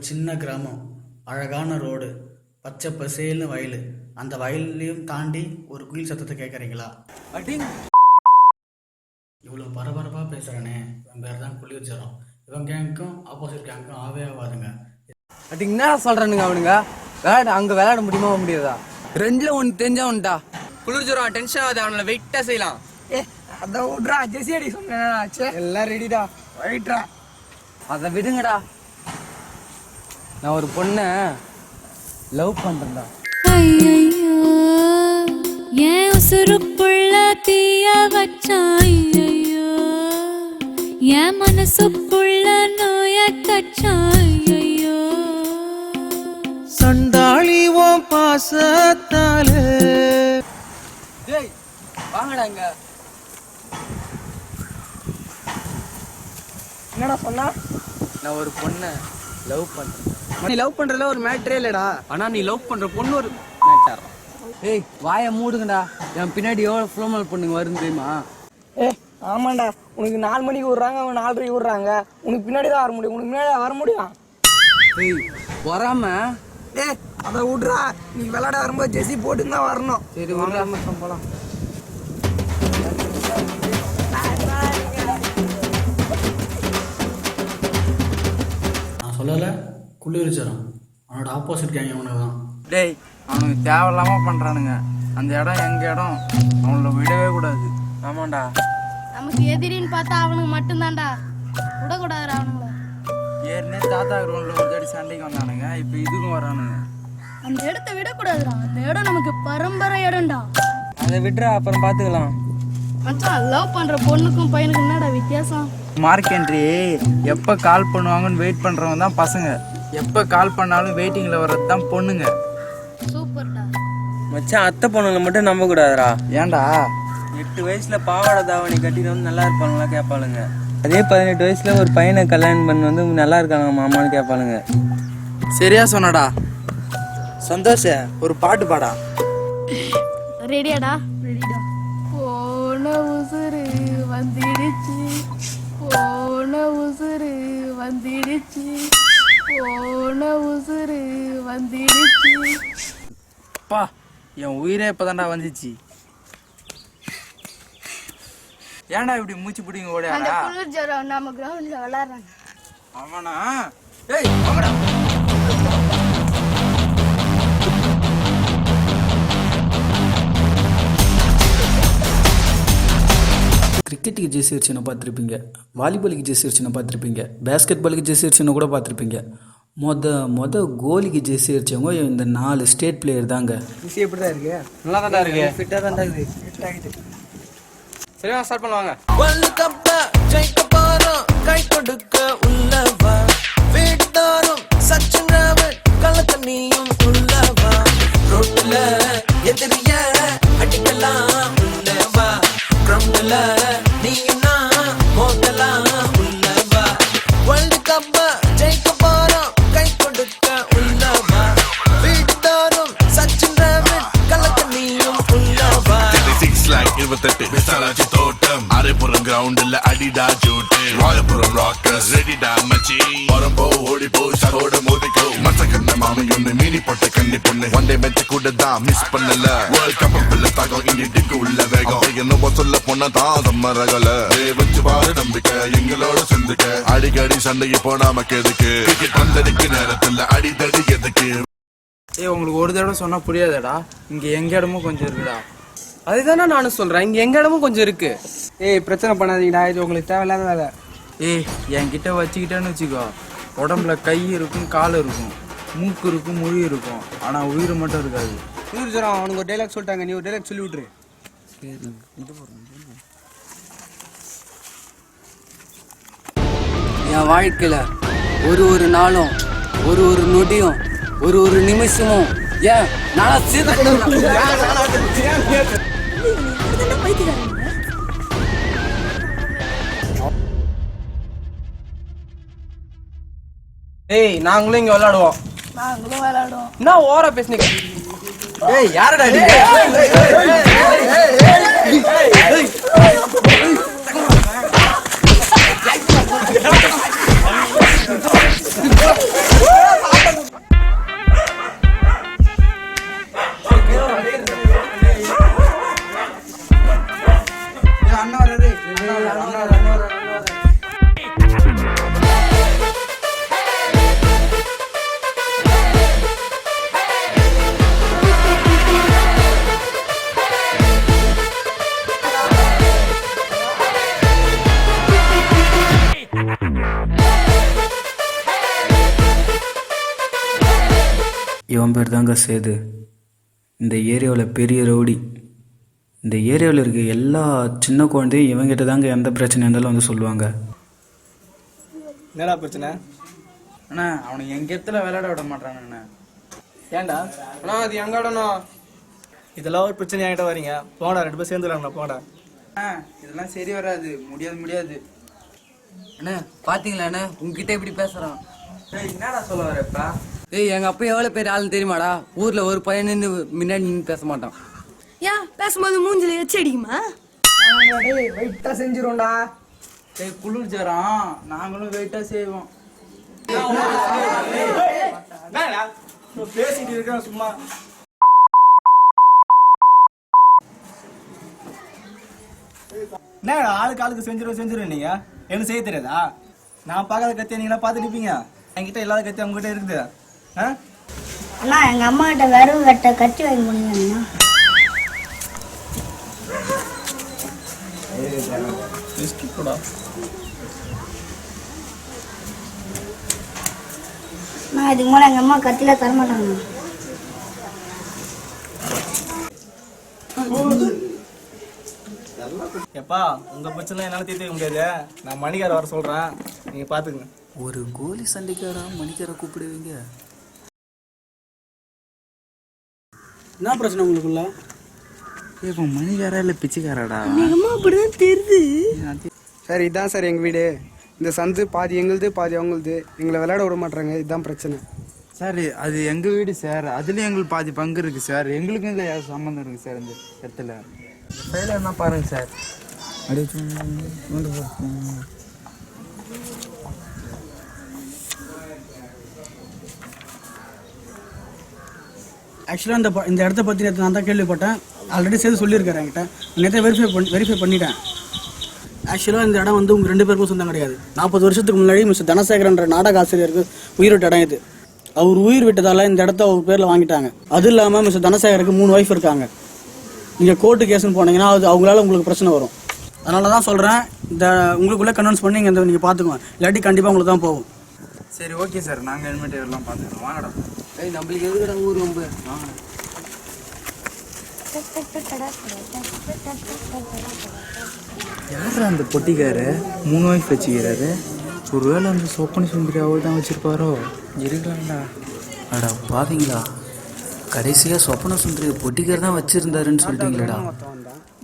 சின்ன கிராமம், அழகான ரோடு, பச்சை பசேல்னு வயல். அந்த வயல்லையும் தாண்டி ஒரு குயில் சத்தத்தை கேட்குறீங்களா? இவ்வளோ பரபரப்பாக பேசுகிறேனே, இவன் பேர் தான் குளிர்ஜரம். இவன் கேங்க்கும் ஆப்போசிட் கேங்க்கும் ஆவே ஆகாதுங்க. அதுக்கு என்ன சொல்கிறானுங்க அவனுங்க? அங்கே விளையாட முடியுமா முடியாதா? ரெண்டில் ஒன்று தெரிஞ்சவன்டா. குளிர்ஜரம் டென்ஷன் ஆகுது, அவனை வெயிட்டாக செய்யலாம். அதான் விட்றா, ஜெசி அடி சொன்னேன். எல்லாம் ரெடிடா, ரைட்ரா. அதை விடுங்கடா. நான் ஒரு பொண்ணை லவ் பண்றேன்டா. ஐயோ ஏன் உசுருக்குள்ள தீய வச்சான், ஐயோ என் மனசுக்குள்ள நோய தச்சான், ஐயோ சண்டாளி ஓ பாசத்தாலே. டேய் வாங்கடா இங்க. என்னடா சொன்னா? நான் ஒரு பொண்ணை லவ் பண்றேன். நீ லவ் பண்றதுல ஒரு மேட்டரே இல்லடா. ஆனா நீ லவ் பண்ற பொண்ணு ஒரு மேட்டர். ஏய் வாயை மூடுங்கடா. என் பின்னாடி எவ்வளோ ஃப்ளோமல் பொண்ணுங்க வரும் தெரியுமா? ஆமாண்டா, உனக்கு 4 மணிக்கு விடுறாங்க, அவன் 4:30 விடுறாங்க. உனக்கு பின்னாடி தான் வர முடியும், உனக்கு முன்னாடி வர முடியும். ஏய் வராம. அதை விட்றா, நீ விளையாட வரும்போது ஜெசி போட்டு தான் வரணும். சரி வராம போலாம். நான் சொல்லலை, குளிர்ஜரம் அவனோட ஆப்போசிட் கேங் அவனுக்கு தான். டேய் அவனுக்கு தேவையில்லாம பண்றானுங்க. அந்த இடம் எங்க இடம், அவங்கள விடவே கூடாது. ஆமாண்டா, நமக்கு எதிரின்னு பார்த்தா அவனுக்கு மட்டும்தான்டா, விடக்கூடாது அவனுங்கள. ஏற்கனவே தாத்தா கிரௌண்ட்ல ஒரு தடி சண்டைக்கு வந்தானுங்க, இப்ப இதுக்கும் வரானுங்க. அந்த இடத்த விடக்கூடாதுடா, அந்த இடம் நமக்கு பரம்பரை இடம்டா. அதை விட்டுறா, அப்புறம் பார்த்துக்கலாம். மச்சான், லவ் பண்ற பொண்ணுக்கும் பையனுக்கும் என்னடா வித்தியாசம்? மார்க்கெண்ட்ரி எப்ப கால் பண்ணுவாங்கன்னு வெயிட் பண்றவங்க தான் பசங்க, எப்ப கால் பண்ணாலும் வெயிட்டிங்ல வர்றது தான் பொண்ணுங்க. சூப்பர்டா மச்சான், அத்தை பொண்ணுங்களை மட்டும் நம்ப கூடாதுடா. ஏன்டா? 8 வயசுல பாவாடை தாவணி கட்டிட்டு வந்து நல்லா இருப்பாங்களா கேட்பாளுங்க. அதே 18 வயசுல ஒரு பையனை கல்யாணம் பண்ணி வந்து நல்லா இருக்காங்க மாமான்னு கேட்பாளுங்க. சரியா சொன்னடா. சந்தோஷ, ஒரு பாட்டு பாடா. ரெடியாடா? ரெடிடா. போன உசுறு வந்துடுச்சு, போன உசுறு வந்துடுச்சு, போன உசுறு வந்துடுச்சு. அப்பா, என் உயிரே இப்பதான்டா வந்துச்சு. ஏன்டா இப்படி மூச்சு பிடிங்க அந்த ஓடியாடா? குளிர்ஜரம் நம்ம கிரவுண்ட்ல விளையாடுறாங்க. அவனா? ஏய் வாங்கடா. கிரிக்கெட்டுக்கு ஜெர்சி அடிச்சுன்னு பார்த்துருப்பீங்க, வாலிபாலுக்கு ஜெர்சி அடிச்சுன்னு பார்த்துருப்பீங்க, பேஸ்கெட் பாலுக்கு ஜெர்சி அடிச்சுன்னு கூட பார்த்துருப்பீங்க. மொத கோலிக்கு ஜெர்சி அடித்தவங்க இந்த 4 ஸ்டேட் பிளேயர் தாங்க. ஜெசி எப்படி தான் இருக்கு? நல்லா தான்டா இருக்கு. ஃபிட்டாக தான் இருக்குது. ஃபிட் ஆகிட்டு. சரியா ஸ்டார்ட் பண்ணுவாங்க. வேர்ல்ட் கப்ல ஜெயிக்க போறோம், கை கொடுக்க உள்ளவா, வீட்டாரும் சச்சின் டிராவிட் கலக்கண்ணியும் உள்ளவா, ரோட்ல எதிரிய அடிக்கலாம் உள்ளவா, கிரவுண்ட்ல நீனா மோதலாம் உள்ளவா, வேர்ல்ட் கப்ல ஜெயிக்க போறோம், கை கொடுக்க உள்ளவா, வீட்டாரும் சச்சின் டிராவிட் கலக்கண்ணியும் உள்ளவா. 28 விசாலாச்சி தோட்டம், அரைப்புறம் கிரவுண்ட்ல அடிடா ஜூட்டு, ராயபுரம் ராக்கர்ஸ் ரெடிடா மச்சி, வரம்போ ஓடி போ சரோட மோதிக்கோ, மச்சக்கண்ண மாமையொன்னு மீனி போட்ட கண்ணி பொண்ணு, ஒன் டே மேட்ச் கூட தான் மிஸ் பண்ணல, வேர்ல்ட் கப் பிள்ளை தாக்கம் இந்திக்கு உள்ள வேகம், என்னவோ சொல்ல போனா தான் சம்மரகல, வச்சு பாரு நம்பிக்கை எங்களோட சிந்துக்க, அடிக்கடி சண்டைக்கு போனாமக்கு எதுக்கு, கிரிக்கெட் வந்தடிக்கு நேரத்துல அடிதடி எதுக்கு. ஏய் உங்களுக்கு ஒரு தடவை சொன்னா புரியாதடா, இங்க எங்க இடமும் கொஞ்சம் இருக்குடா. அதுதானே நானும் சொல்றேன், இங்க எங்க இடமும் கொஞ்சம் இருக்கு. ஏய் பிரச்சனை பண்ணாதீங்கடா, இது உங்களுக்கு தேவையில்லாத வேலை. ஏய் என்கிட்ட வச்சுக்கிட்டேன்னு வச்சுக்கோ, உடம்புல கை இருக்கும், கால் இருக்கும், மூக்கு இருக்கும், மொழி இருக்கும், ஆனா உயிர் மட்டும் இருக்காது. குளிர்ஜரம் அவனுக்கு ஒரு டைலாக் சொல்லிட்டாங்க, நீ ஒரு டைலாக் சொல்லி விட்டுரு. என் வாழ்க்கையில ஒரு நாளும் ஒரு நொடியும் ஒரு நிமிஷமும் ஏன் நான் ஏய் நாங்களும் இங்க விளையாடுவோம். நாங்களும் விளையாடுவோம். என்ன ஓவரா பேசுனீங்க? ஏய் யாரடா நீ? இவன் பேர் தாங்க சேது. இந்த ஏரியாவில் பெரிய ரவுடி. இந்த ஏரியாவில் இருக்க எல்லா சின்ன குழந்தையும் இவங்கிட்ட தாங்க எந்த பிரச்சனையாக இருந்தாலும் வந்து சொல்லுவாங்க. என்னடா பிரச்சனை? அண்ணா அவனுக்கு எங்க இடத்துல விளையாட விட மாட்டாங்கண்ணா. ஏன்டா? அண்ணா அது எங்க இடம்ண்ணா? இதெல்லாம் ஒரு பிரச்சனை என்கிட்ட வரீங்க. போடா, 2 பேர் சேர்ந்துடலாம்ண்ணா, போடா. இதெல்லாம் சரி வராது, முடியாது. அண்ணா பாத்தீங்களா அண்ணா உங்ககிட்ட இப்படி பேசுறான். என்னடா சொல்ல வரப்பா? ஏய் எங்க அப்பா எவ்வளவு பேர் ஆளுன்னு தெரியுமாடா? ஊர்ல ஒரு பையன் நின்று முன்னாடி நின்று பேச மாட்டான். ஏன் பேசும்போது மூஞ்சில எச்சி அடிக்குமா? வெயிட்டா செஞ்சிரும்டா. குளிர் ஜரம், நாங்களும் வெயிட்டா செய்வோம். பேசிட்டு இருக்க சும்மா. என்ன ஆளுக்கு செஞ்சிரும் நீங்க? எனக்கு செய்ய தெரியாதா? நான் பார்க்காத கத்தியா நீங்களா பார்த்துட்டு இருப்பீங்க. என்கிட்ட இல்லாத கத்தி அவங்ககிட்ட இருக்குது. அண்ணா எங்க அம்மா கிட்ட வெறும் வெட்ட கட்டி வாங்கி முடியுங்கண்ணா. நான் இதுக்கு மேலே எங்க அம்மா கத்தில தரமாட்டாங்க. எப்பா உங்க பிரச்சனை என்னால தீர்த்துக்க முடியாது. நான் மணிக்கார வர சொல்றேன், நீங்க பாத்துக்கங்க. ஒரு கோலி சண்டைக்காரா மணிக்கார கூப்பிடுவீங்க? என்ன பிரச்சனை உங்களுக்குள்ள? இப்போ மணிக்காரா இல்லை பிச்சைக்காராடா? அப்படிதான் தெரியுது. சார் இதான் சார் எங்கள் வீடு. இந்த சந்து பாதி எங்களுது பாதி அவங்களுது. எங்களை விளையாட விட மாட்டாங்க. இதுதான் பிரச்சனை சார். அது எங்கள் வீடு சார். அதுலேயும் எங்களுக்கு பாதி பங்கு இருக்குது சார். எங்களுக்கும் இதில் சம்மந்தம் இருக்குது சார். இந்த இடத்துல ஃபைல என்ன பாருங்கள் சார். ஆக்சுவலாக இந்த இடத்த பற்றி நேற்று நான் தான் கேள்விப்பட்டேன். ஆல்ரெடி சேர்த்து சொல்லியிருக்காரு என்கிட்ட. நேற்று வெரிஃபை பண்ணிட்டேன். ஆக்சுவலாக இந்த இடம் வந்து உங்கள் 2 பேருக்கும் சொந்தம் கிடையாது. 40 வருஷத்துக்கு முன்னாடி மிஸ்டர் தனசேகரன்ற நாடக ஆசிரியருக்கு உயிர் விட்ட இடம் இது. அவர் உயிர் விட்டதால் இந்த இடத்த அவர் பேரில் வாங்கிட்டாங்க. அது இல்லாமல் மிஸ்டர் தனசேகருக்கு 3 ஒய்ஃப் இருக்காங்க. நீங்கள் கோர்ட்டு கேஸ்ன்னு போனீங்கன்னா அது அவங்களால உங்களுக்கு பிரச்சனை வரும். அதனால தான் சொல்கிறேன், இந்த உங்களுக்குள்ளே கன்வின்ஸ் பண்ணி இந்த நீங்கள் பார்த்துக்குவோம். இல்லாட்டி கண்டிப்பாக உங்களுக்கு தான் போகும். சரி ஓகே சார். நாங்கள் இனிமேட்டு எல்லாம் பார்த்துக்கிறோம். வாங்கடா. ஏய் நம்மளுக்கு எதுக்குடா ஊர் ரொம்ப? வாங்க. யார் அந்த பொட்டிக்காரு 3 ஒய்ஃப் வச்சுக்கிறாரு? ஒருவேளை அந்த சொப்பன சுந்தரி அவள் தான் வச்சுருப்பாரோ? இருக்கலாம்டா. அடா பாவீங்களா, கடைசியாக சொப்பன சுந்தரி பொட்டிக்கார் தான் வச்சுருந்தாருன்னு சொல்லிட்டீங்களேடா.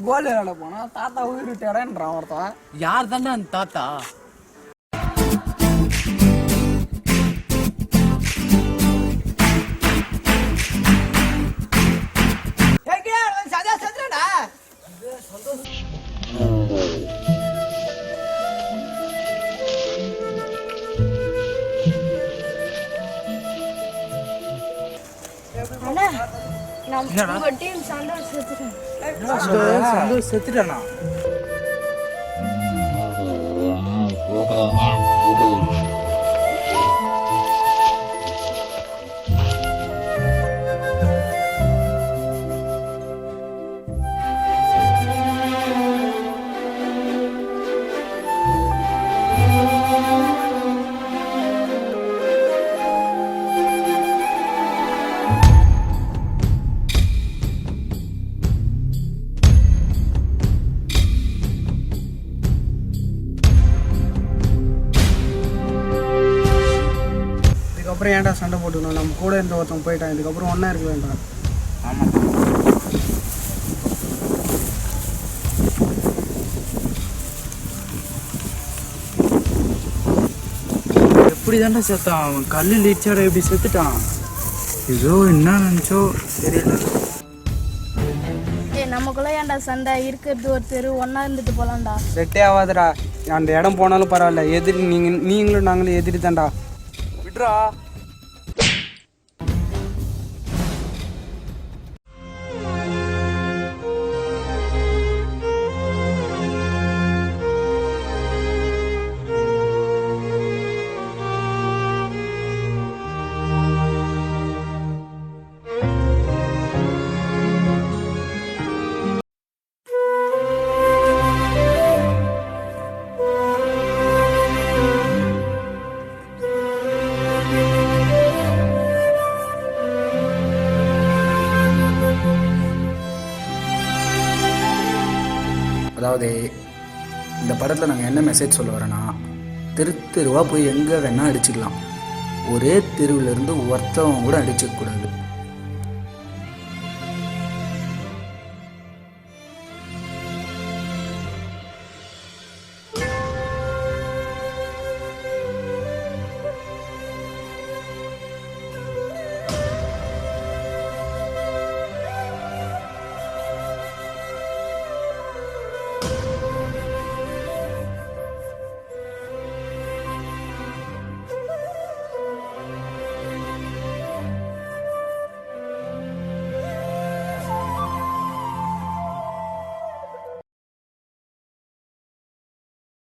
கோல் விளையாட போனால் தாத்தா உயிர் விட்ட இடம்ன்றான் ஒருத்தன். யார் தாண்டா அந்த தாத்தா? அண்ணா நம்ம உங்க டீம் சந்தோஷம் சந்தோஷ் செத்துட்டானா? இதுக்கப்புறம் ஏன்டா சண்டை போட்டுக்கணும்? நம்ம கூட இருந்த ஒருத்தன் போயிட்டான். இதுக்கப்புறம் ஒன்றா இருக்க வேண்டாம். ஆமாம். எப்படி தாண்டா செத்தான்? அவன் கல்லில் இடிச்சாட எப்படி செத்துட்டான்? ஏதோ என்ன நினச்சோ தெரியல. நமக்குள்ள ஏன்டா சண்டை? இருக்கிறது ஒரு தெரு, ஒன்னா இருந்துட்டு போலாம்டா. செட்டே ஆகாதுடா. அந்த இடம் போனாலும் பரவாயில்ல. எதிரி நீங்களும் நாங்களும் எதிரி தான்டா. விட்றா. அதாவது இந்த படத்தில் நாங்கள் என்ன மெசேஜ் சொல்ல வரோன்னா, தெருவாக போய் எங்கே வேணால் அடிச்சுக்கலாம், ஒரே தெருவிலேருந்து ஒருத்தவங்க கூட அடிச்சுக்கக்கூடாது.